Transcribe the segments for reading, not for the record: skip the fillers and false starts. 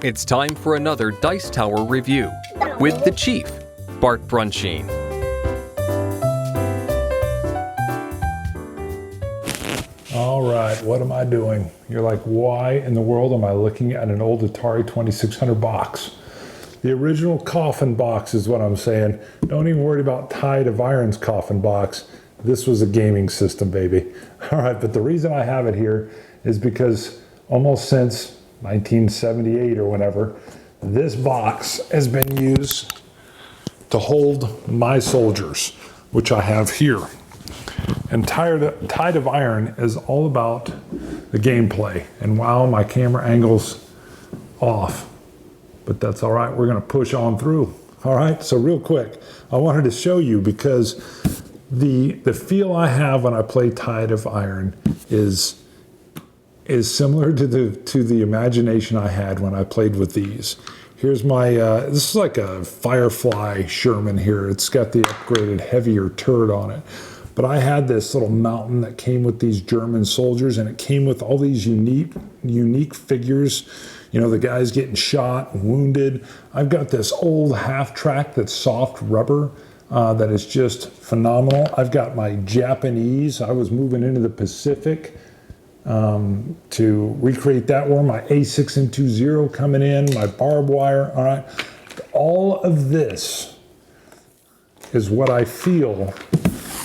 It's time for another Dice Tower review with the Chief, Bart Brunsheen. All right, what am I doing? You're like, why in the world am I looking at an old Atari 2600 box? The original coffin box is what I'm saying. Don't even worry about Tide of Iron's coffin box. This was a gaming system, baby. All right, but the reason I have it here is because almost since 1978 or whenever, this box has been used to hold my soldiers, which I have here. And Tide of Iron is all about the gameplay. And wow, my camera angle's off, but that's all right. We're gonna push on through. All right, so real quick, I wanted to show you because the feel I have when I play Tide of Iron is similar to the imagination I had when I played with these. Here's my, this is like a Firefly Sherman here. It's got the upgraded heavier turret on it. But I had this little mountain that came with these German soldiers, and it came with all these unique figures. You know, the guys getting shot, wounded. I've got this old half-track that's soft rubber that is just phenomenal. I've got my Japanese. I was moving into the Pacific to recreate that war. My A6220 coming in, my barbed wire. All right, all of this is what I feel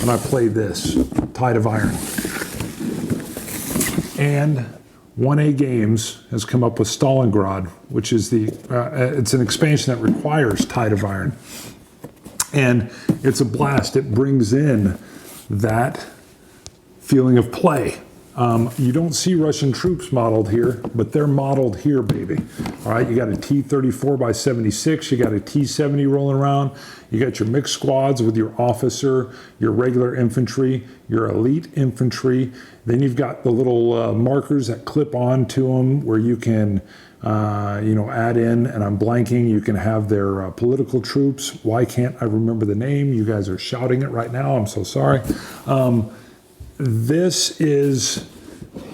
when I play this Tide of Iron. And 1A Games has come up with Stalingrad, which is it's an expansion that requires Tide of Iron, and it's a blast. It brings in that feeling of play. You don't see Russian troops modeled here, but they're modeled here, baby. All right, you got a T-34x76, you got a T-70 rolling around, you got your mixed squads with your officer, your regular infantry, your elite infantry. Then you've got the little markers that clip onto them where you can, add in, and I'm blanking, you can have their political troops. Why can't I remember the name? You guys are shouting it right now, I'm so sorry. This is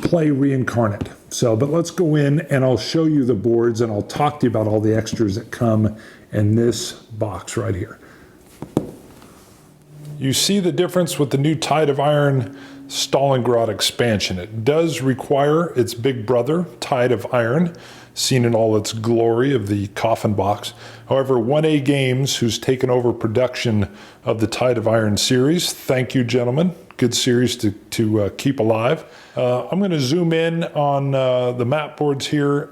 play reincarnate. But let's go in and I'll show you the boards and I'll talk to you about all the extras that come in this box right here. You see the difference with the new Tide of Iron Stalingrad expansion. It does require its big brother, Tide of Iron, seen in all its glory of the coffin box. However, 1A Games, who's taken over production of the Tide of Iron series, thank you, gentlemen. Good series to keep alive. I'm going to zoom in on the map boards here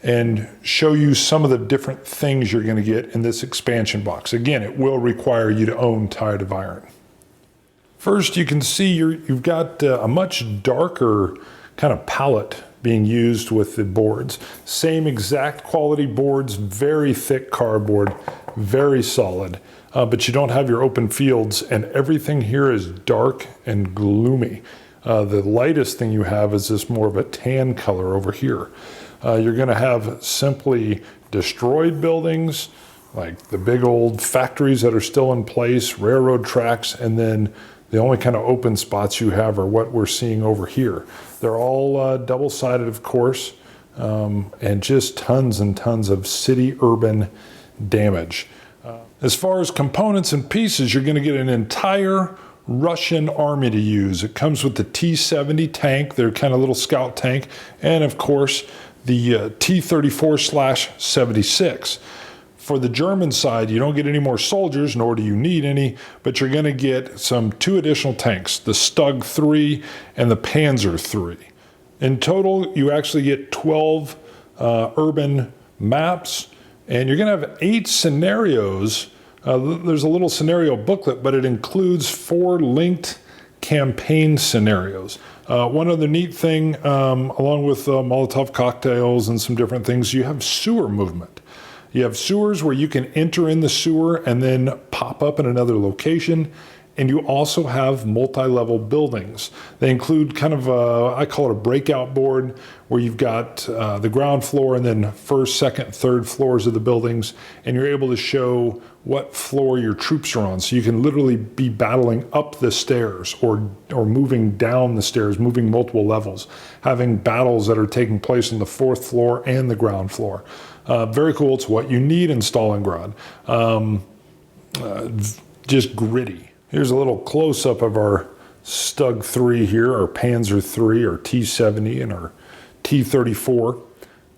and show you some of the different things you're going to get in this expansion box. Again, it will require you to own Tide of Iron. First, you can see you've got a much darker kind of palette being used with the boards. Same exact quality boards, very thick cardboard, very solid. But you don't have your open fields, and everything here is dark and gloomy. The lightest thing you have is this more of a tan color over here. You're going to have simply destroyed buildings, like the big old factories that are still in place, railroad tracks, and then the only kind of open spots you have are what we're seeing over here. They're all double-sided, of course, and just tons and tons of city-urban damage. As far as components and pieces, you're going to get an entire Russian army to use. It comes with the T-70 tank, their kind of little scout tank, and of course the T-34/76. For the German side, you don't get any more soldiers, nor do you need any, but you're going to get two additional tanks, the Stug 3 and the Panzer 3. In total, you actually get 12 urban maps, and you're going to have 8 scenarios. There's a little scenario booklet, but it includes 4 linked campaign scenarios. One other neat thing, along with Molotov cocktails and some different things, you have sewer movement. You have sewers where you can enter in the sewer and then pop up in another location. And you also have multi-level buildings. They include kind of I call it a breakout board, where you've got the ground floor and then first, second, third floors of the buildings, and you're able to show what floor your troops are on. So you can literally be battling up the stairs or moving down the stairs, moving multiple levels, having battles that are taking place on the fourth floor and the ground floor. Very cool. It's what you need in Stalingrad. Just gritty. Here's a little close-up of our Stug 3 here, our Panzer 3, our T-70, and our T-34. All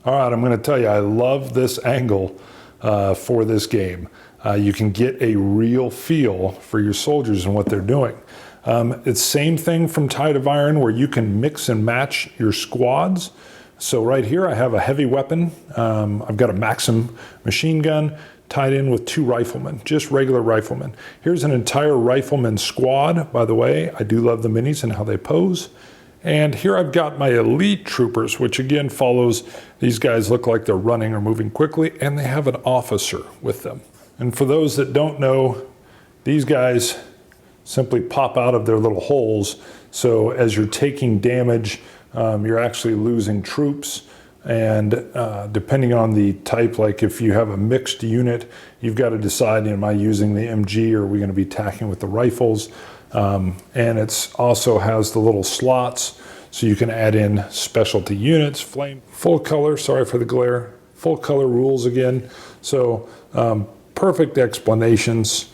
right, I'm going to tell you, I love this angle for this game. You can get a real feel for your soldiers and what they're doing. It's same thing from Tide of Iron, where you can mix and match your squads. So right here I have a heavy weapon. I've got a Maxim machine gun tied in with 2 riflemen, just regular riflemen. Here's an entire rifleman squad, by the way. I do love the minis and how they pose. And here I've got my elite troopers, which again follows, these guys look like they're running or moving quickly, and they have an officer with them. And for those that don't know, these guys simply pop out of their little holes. So as you're taking damage, you're actually losing troops. And depending on the type, like if you have a mixed unit, you've got to decide, am I using the MG or are we going to be attacking with the rifles? And it also has the little slots, so you can add in specialty units, full color, sorry for the glare, full color rules again. So perfect explanations,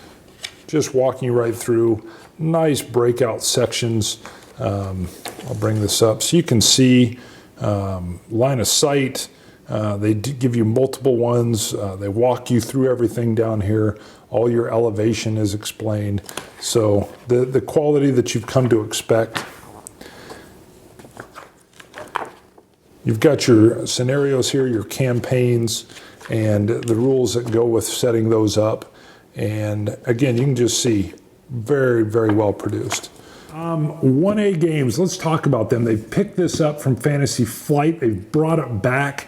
just walking you right through, nice breakout sections. I'll bring this up so you can see line of sight. They give you multiple ones. They walk you through everything down here. All your elevation is explained. So the quality that you've come to expect. You've got your scenarios here, your campaigns, and the rules that go with setting those up. And again, you can just see very, very well produced. 1A games, let's talk about them. They've picked this up from Fantasy Flight. They've brought it back.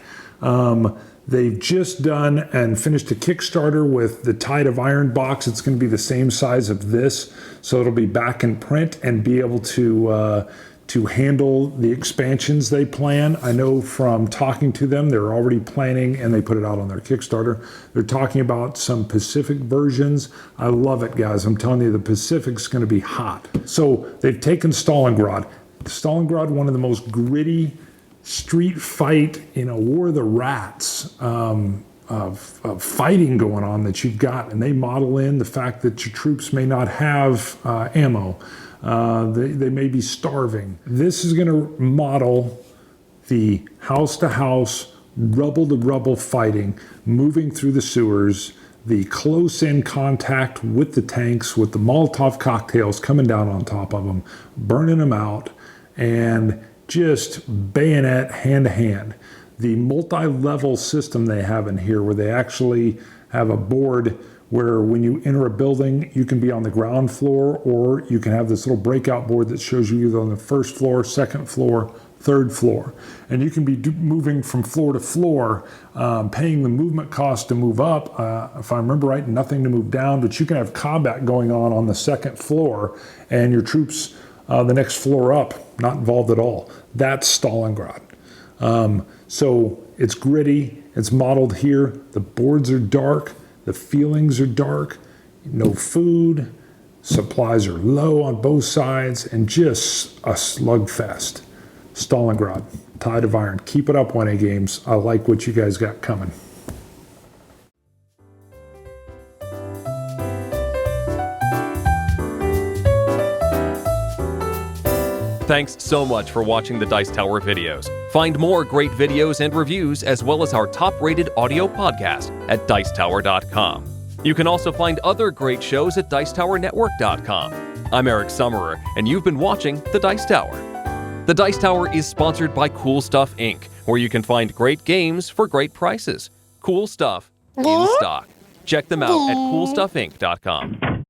They've just done and finished a Kickstarter with the Tide of Iron box. It's going to be the same size of this, so it'll be back in print and be able to handle the expansions they plan. I know from talking to them, they're already planning, and they put it out on their Kickstarter. They're talking about some Pacific versions. I love it, guys. I'm telling you, the Pacific's going to be hot. So they've taken Stalingrad. Stalingrad, one of the most gritty street fight, War of the Rats of fighting going on that you've got, and they model in the fact that your troops may not have ammo. They may be starving. This is going to model the house-to-house, rubble-to-rubble fighting, moving through the sewers, the close-in contact with the tanks, with the Molotov cocktails coming down on top of them, burning them out, and just bayonet hand-to-hand. The multi-level system they have in here, where they actually have a board where when you enter a building, you can be on the ground floor, or you can have this little breakout board that shows you either on the first floor, second floor, third floor. And you can be moving from floor to floor, paying the movement cost to move up. If I remember right, nothing to move down, but you can have combat going on the second floor, and your troops the next floor up, not involved at all. That's Stalingrad. So it's gritty, it's modeled here. The boards are dark. The feelings are dark, no food, supplies are low on both sides, and just a slugfest. Stalingrad, Tide of Iron. Keep it up, 1A Games. I like what you guys got coming. Thanks so much for watching the Dice Tower videos. Find more great videos and reviews, as well as our top-rated audio podcast at Dicetower.com. You can also find other great shows at Dicetowernetwork.com. I'm Eric Summerer, and you've been watching The Dice Tower. The Dice Tower is sponsored by Cool Stuff Inc., where you can find great games for great prices. Cool stuff in stock. Check them out at CoolStuffInc.com.